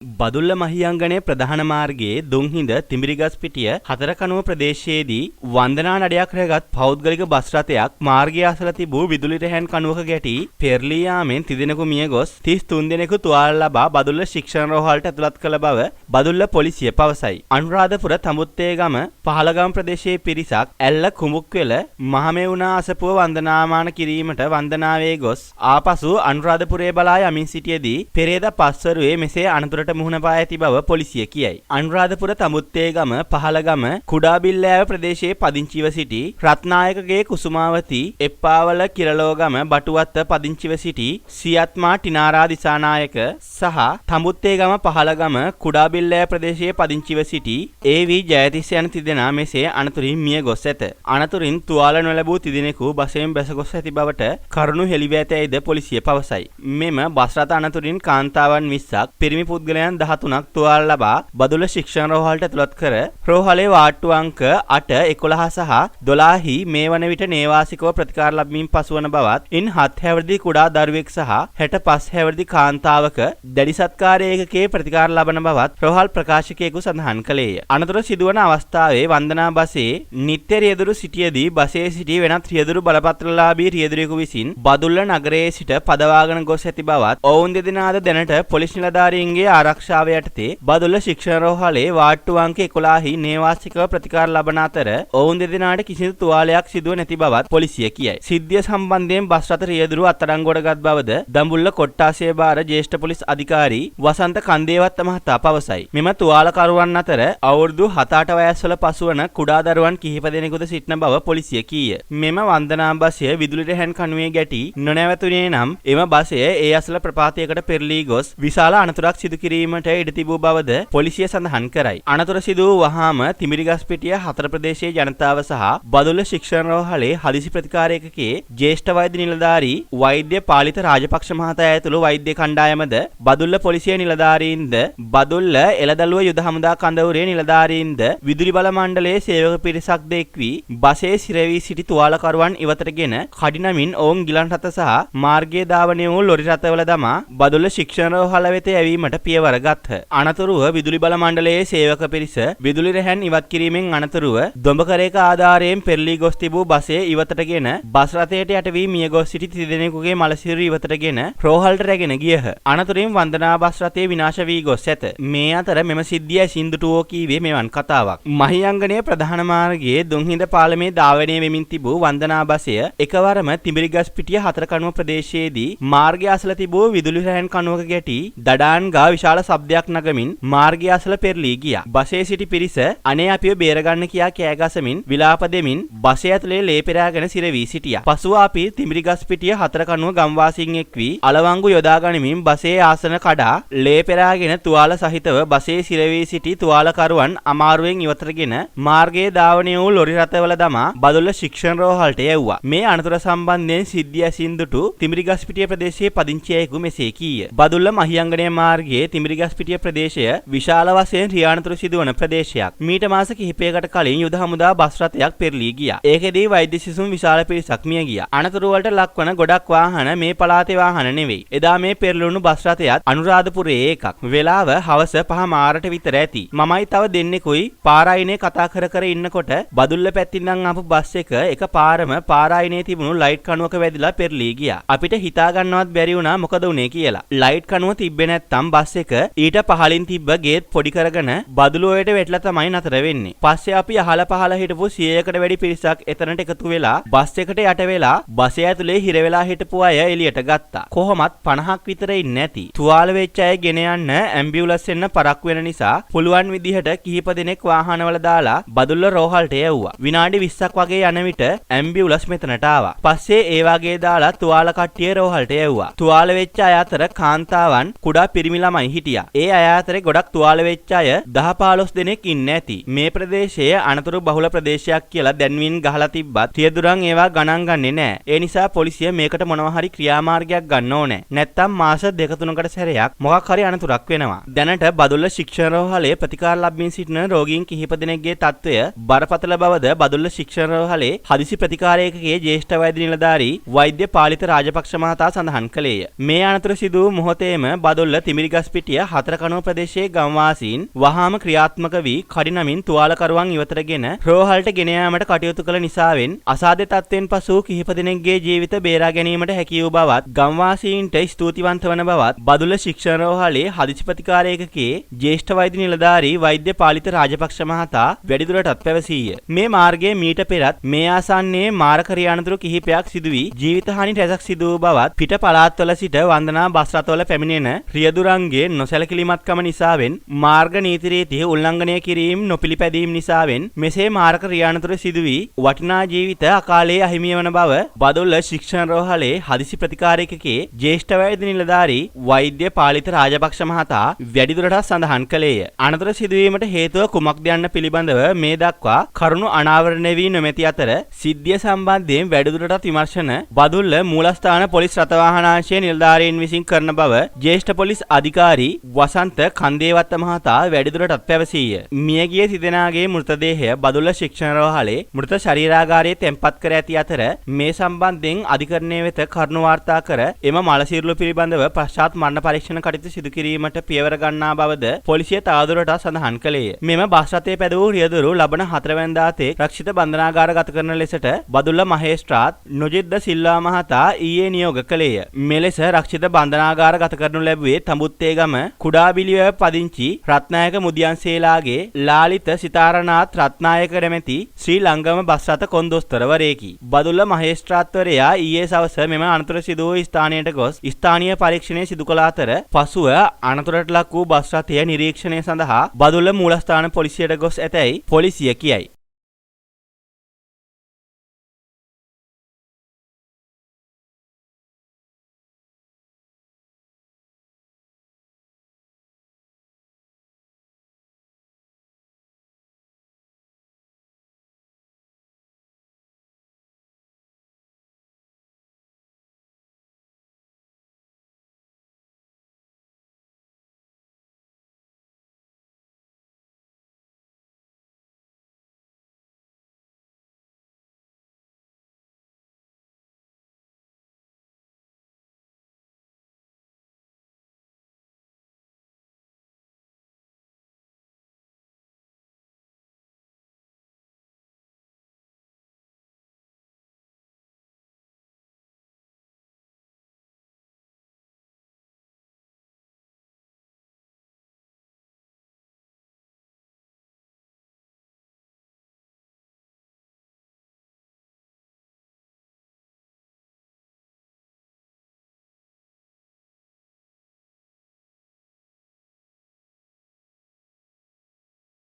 බදුල්ල මහියංගනයේ ප්‍රධාන මාර්ගයේ දුම්හිඳ තිඹිරිගස්පිටිය හතරකණුව ප්‍රදේශයේදී වන්දනා නඩයක් රැගත් පෞද්ගලික බස් රථයක් මාර්ගය අසල තිබූ විදුලි රැහැන් කණුවක ගැටි පෙරළී යාමෙන් තිදෙනෙකු මිය ගොස් 33 දෙනෙකු තුවාල ලබා බදුල්ල ශික්ෂණ රෝහලට ඇතුළත් කළ බව බදුල්ල පොලිසිය පවසයි. අනුරාධපුර තමුත්තේගම පහළගම ප්‍රදේශයේ පිරිසක් ඇල්ල කුඹුක්වෙල මහමෙවුනා අසපුව වන්දනාමාන කිරීමට වන්දනාවේ ගොස් ආපසු අනුරාධපුරයේ බලා යමින් සිටියේදී පෙරේදා පස්වරුවේ මෙසේ අනතුරට මුහුණ පා ඇති බව පොලිසිය කියයි. අනුරාධපුර තමුත්තේගම පහළගම කුඩාබිල්ලෑව ප්‍රදේශයේ පදිංචිව සිටි රත්නායකගේ කුසුමාවති එප්පාවල කිරලෝගම බටුවත්ත පදිංචිව සිටි සියත්මා ටිනාරා දිසානායක සහ තමුත්තේගම පහළගම කුඩාබිල්ලෑව ප්‍රදේශයේ පදිංචිව සිටි ඒ.වී. ජයතිස්ස යන තිදෙනා මෙසේ අනතුරින් මිය ගොස් ඇත. අනතුරින් තුවාල නොලැබූ තිදෙනෙකු බසයෙන් බැස ගොස් ඇති බවට කරුණු හෙළිව ඇතැයිද පොලිසිය පවසයි. මෙම බස් රථ අනතුරින් කාන්තාවන් 20ක් පිරිමි පුද්ගලයන් 13ක් තුවාල ලබා බදුල්ල ශික්ෂණ රෝහලට ඇතුළත් කර රෝහලේ වාට්ටු අංක 8, 11 සහ 12 මේ වන විට නේවාසිකව ප්‍රතිකාර ලැබීමෙන් පසුවන බවත් ඉන් 7 හැවිරිදි කුඩා දරුවෙක් සහ 65 හැවිරිදි කාන්තාවක දැඩි සත්කාර ඒකකයේ ප්‍රතිකාර ලබන බවත් රෝහල් ප්‍රකාශකයෙකු සඳහන් කළේය. අනතුර සිදුවන අවස්ථාවේ වන්දනා බසයේ නිත්‍ය රියදුරු සිටියේදී බසයේ සිටි වෙනත් රියදුරු බලපත්‍රලාභී රියදුරෙකු විසින් බදුල්ල නගරයේ සිට පදවාගෙන ගොස් ඇති බවත් ඔවුන් දෙදෙනාද දැනට පොලිස් නිලධාරීන්ගේ ආරක්ෂාව යටතේ බදුල්ල ශික්ෂණ රෝහලේ වාට්ටු අංක 11 නේවාසිකව ප්‍රතිකාර ලබන අතර ඔවුන් දෙදෙනාට කිසිදු තුවාලයක් සිදුව නැති බවත් පොලිසිය කියයි. සිද්ධිය සම්බන්ධයෙන් බස් රථ රියදුරු අත්අඩංගුවට ගත් බවද දඹුල්ල කොට්ටාසය භාර ජ්‍යෙෂ්ඨ පොලිස් අධිකාරී වසන්ත කන්දේවත්ත මහතා පවසයි. මෙම තුවාලකරුවන් අතර අවුරුදු 7-8 වයස්වල පසුවන කුඩා දරුවන් කිහිප දෙනෙකුද සිටින බව පොලිසිය කීය. මෙම වන්දනා බසය විදුලි රැහැන් කණුවේ ගැටි නොනැවතුනේ නම් එම බසය ඒ අසල ප්‍රපාතයකට පෙරළී ගොස් විශාල අනතුරක් සිදු කිරීමට ඉඩ තිබූ බවද පොලිසිය සඳහන් කරයි. අනතුර සිදු වූ වහාම තිඹිරිගස්පිටිය හතර ප්‍රදේශයේ ජනතාව සහ බදුල්ල ශික්ෂණ රෝහලේ හදිසි ප්‍රතිකාර ඒකකයේ ජ්‍යෙෂ්ඨ වෛද්‍ය නිලධාරී වෛද්‍ය පාලිත රාජපක්ෂ මහතා ඇතුළු වෛද්‍ය කණ්ඩායමද බදුල්ල පොලිසිය නිලධාරීන්ද බදුල්ල එළදළුව යුද හමුදා කඳවුරේ නිලධාරීන්ද විදුලි බල මණ්ඩලයේ සේවක පිරිසක් ද එක්වී බසයේ සිරවී සිටි තුවාලකරුවන් ඉවතටගෙන කඩිනමින් ඔවුන් ගිලන් රථ සහ මාර්ගයේ ධාවනය වූ ලොරි රථවල දමා බදුල්ල ශික්ෂණ රෝහල වෙත යැවීමට පියවර ගත්හ. අනතුරුව විදුලි බල මණ්ඩලයේ සේවක පිරිස විදුලි රැහැන් ඉවත් කිරීමෙන් අනතුරුව දොඹකරේක ආධාරයෙන් පෙරළී ගොස් තිබූ බසයේ ඉවතටගෙන බස් රථයට යට වී මිය ගොස් සිටි තිදෙනෙකුගේ මලසිරු ඉවතටගෙන රෝහලට රැගෙන ගියහ. අනතුරින් වන්දනා බස් රථය විනාශ වී ගොස් ඇත. මේ අතර මෙම සිද්ධිය සින්දුටුවෝ කීවේ මෙවන් කතාවක්. මහියංගනයේ ප්‍රධාන මාර්ගයේ දුම්හිඳ පාලමේ ධාවනය වෙමින් තිබූ වන්දනා බසය එකවරම තිඹිරිගස්පිටිය හතරකණුව ප්‍රදේශයේදී මාර්ගය අසල තිබූ විදුලි රැහැන් කණුවක ගැටි දඩාන්ගා විශාල ශබ්දයක් නගමින් මාර්ගය අසල පෙරළී ගියා. බසයේ සිටි පිරිස අනේ අපිව බේරගන්න කියා කෑගසමින් විලාප දෙමින් බසය ඇතුලේ ලේ පෙරාගෙන සිරවී සිටියා. පසුව අපි තිඹිරිගස්පිටිය හතරකණුව ගම්වාසීන් එක් වී අලවංගු යොදා ගනිමින් බසයේ ආසන කඩා ලේ පෙරාගෙන තුවාල සහිතව බසයේ සිරවී සිටි තුවාලකරුවන් අමාරුවෙන් ඉවතටගෙන මාර්ගයේ ධාවනය වූ ලොරි රථවල දමා බදුල්ල ශික්ෂණ රෝහලට යැව්වා. මේ අනතුර සම්බන්ධයෙන් සිද්ධිය ඇසින් දුටු තිඹිරිගස්පිටිය ප්‍රදේශයේ පදිංචි අයෙකු මෙසේ කීය. බදුල්ල මහියංගනයේ මාර්ගයේ තිඹිරිගස්පිටිය ප්‍රදේශය විශාල වශයෙන් රියානතුරු සිදුවන ප්‍රදේශයක්. මීට මාස කිහිපයකට කලින් යුද හමුදා බස් රථයක් පෙරළී ගියා. ඒකෙදී වෛද්‍ය සිසුන් විශාල පිරිසක් මිය ගියා. අනතුරු වලට ලක්වන ගොඩක් වාහන මේ පළාතේ වාහන නෙවෙයි. එදා මේ පෙරළුණු බස් රථයත් අනුරාධපුරයේ එකක්. වෙලාව හවස 5 මාරට විතර ඇති. මමයි තව දෙන්නෙකුයි පාරායිනේ කතා කර කර ඉන්නකොට බදුල්ල පැත්තින් නම් ආපු බස් එක පාරම පාරායිනේ තිබුණු ලයිට් කණුවක වැදිලා පෙරළී ගියා. අපිට හිතා ගන්නවත් බැරි වුණා මොකද උනේ කියලා. ලයිට් කණුව තිබ්බේ නැත්තම් බස් එක ඊට පහලින් තිබ්බ ගේට් පොඩි කරගෙන බදුලුවයට වැටලා තමයි නතර වෙන්නේ. පස්සේ අපි අහල පහල හිටපු 100කට වැඩි පිරිසක් එතනට එකතු වෙලා බස් එකට යට වෙලා බස් ඇතුලේ හිර වෙලා හිටපු අය එළියට ගත්තා. කොහොමත් 50ක් විතර ඉන්නේ නැති. තුවාල වෙච්ච අය ගෙන යන්න ඇම්බියුලන්ස් එන්න පරක්කු වෙන නිසා පුළුවන් විදිහට කිහිප දෙනෙක් වාහනවල දාලා බදුල්ල රෝහලට යවුවා. විනාඩි 20ක් වගේ යන විට ඇම්බියුලන්ස් මෙතනට ආවා. පස්සේ ඒ වගේ දාලා තුවාල කට්ටිය රෝහලට යවුවා. තුවාල වෙච්ච අය අතර කාන්තාවන් කුඩා පිරිමි ළමයි හිටියා. ඒ අය අතරේ ගොඩක් තුවාල වෙච්ච අය 10-15 දෙනෙක් ඉන්නේ ඇති. මේ ප්‍රදේශයේ අනතුරු බහුල ප්‍රදේශයක් කියලා දැන්වින් ගහලා තිබ්බත් රියදුරන් ඒවා ගණන් ගන්නේ නැහැ. ඒ නිසා පොලිසිය මේකට මොනවා හරි ක්‍රියාමාර්ගයක් ගන්න ඕනේ. නැත්තම් මාස 2-3කට සැරයක් මොකක් හරි අනතුරක් වෙනවා. දැනට බදුල්ල ශික්ෂණ රෝහලේ ප්‍රතිකාර ලැබමින් සිටින රෝගීන් කිහිප දෙනෙක්ගේ තත්ත්වය බරපතල බවද බදුල්ල ශික්ෂණ රෝහලේ හදිසි ප්‍රතිකාර ඒකකයේ ජ්‍යෙෂ්ඨ වෛද්‍ය නිලධාරී වෛද්‍ය පාලිත රාජපක්ෂ මහතා සඳහන් කළේය. මේ අනතුර සිදු වූ මොහොතේම බදුල්ල තිඹිරිගස්පිටිය සිටිය හතරකණුව ප්‍රදේශයේ ගම්වාසීන් වහාම ක්‍රියාත්මක වී කඩිනමින් තුවාලකරුවන් ඉවතටගෙන රෝහලට ගෙන යාමට කටයුතු කළ නිසාවෙන් අසාධ්‍ය තත්ත්වයෙන් පසු කිහිප දෙනෙක්ගේ ජීවිත බේරා ගැනීමට හැකි වූ බවත් ගම්වාසීන්ට ස්තුතිවන්ත වන බවත් බදුල්ල ශික්ෂණ රෝහලේ හදිසි ප්‍රතිකාර ඒකකයේ ජ්‍යෙෂ්ඨ වෛද්‍ය නිලධාරී වෛද්‍ය පාලිත රාජපක්ෂ මහතා වැඩිදුරටත් පැවසීය. මේ මාර්ගයේ මීට පෙරත් මේ ආසන්නයේ මාරක රියානතුරු කිහිපයක් සිදු වී ජීවිතහානි රැසක් සිදු වූ බවත් පිට පළාත්වල සිට වන්දනා බස් රථවල පැමිණෙන රියදුරන්ගේ නොසැලකිලිමත්කම නිසාවෙන් මාර්ග නීති රීති උල්ලංඝනය කිරීම නොපිළිපැදීම නිසාවෙන් මෙසේ මාරක රියානතුරු සිදු වී වටිනා ජීවිත අකාලයේ අහිමි වන බව බදුල්ල ශික්ෂණ රෝහලේ හදිසි ප්‍රතිකාරකයේ ජ්‍යෙෂ්ඨ වෛද්‍ය නිලධාරී වෛද්‍ය පාලිත රාජපක්ෂ මහතා වැඩිදුරටත් සඳහන් කළේය. අනතුර සිදුවීමට හේතුව කුමක්ද යන්න පිළිබඳව මේ දක්වා කරුණු අනාවරණය වී නොමැති අතර සිද්ධිය සම්බන්ධයෙන් වැඩිදුරටත් විමර්ශන බදුල්ල මූලස්ථාන පොලිස් රථවාහනාංශයේ නිලධාරීන් විසින් කරන බව ජ්‍යෙෂ්ඨ පොලිස් අධිකාරී වසන්ත කන්දේවත්ත මහතා වැඩිදුරටත් පැවසීය. මියගිය තිදෙනාගේ මෘතදේහය බදුල්ල ශික්ෂණ රෝහලේ මෘත ශරීරාගාරයේ තැන්පත් කර ඇති අතර මේ සම්බන්ධයෙන් අධිකරණය වෙත කරුණු වාර්තා කර එම මලසිරුළු පිළිබඳව පශ්චාත් මරණ පරීක්ෂණ කටයුතු සිදු කිරීමට පියවර ගන්නා බවද පොලිසිය තවදුරටත් සඳහන් කළේය. මෙම බස් රථයේ පැදවූ රියදුරු ලබන 4 වෙනිදා තෙක් රක්ෂිත බන්ධනාගාර ගත කරන ලෙසට බදුල්ල මහේස්ත්‍රාත් නොජිද්ද සිල්වා මහතා ඊයේ නියෝග කළේය. මෙලෙස රක්ෂිත බන්ධනාගාර ගත කරනු ලැබුවේ තඹුත්තේගම කුඩාබිලිය පදිංචි රත්නායක මුදියන්සේලාගේ ලාලිත සිතාරනාත් රත්නායක නැමැති ශ්‍රී ලංගම බස් රථ කොන්දොස්තරවරයෙකි. බදුල්ල මහේස්ත්‍රාත්වරයා ඊයේ සවස මෙම අනතුර සිදු වූ ස්ථානයට ගොස් ස්ථානීය පරීක්ෂණය සිදු කළ අතර පසුව අනතුරට ලක් වූ බස් රථය නිරීක්ෂණය සඳහා බදුල්ල මූලස්ථාන පොලිසියට ගොස් ඇතැයි පොලිසිය කියයි.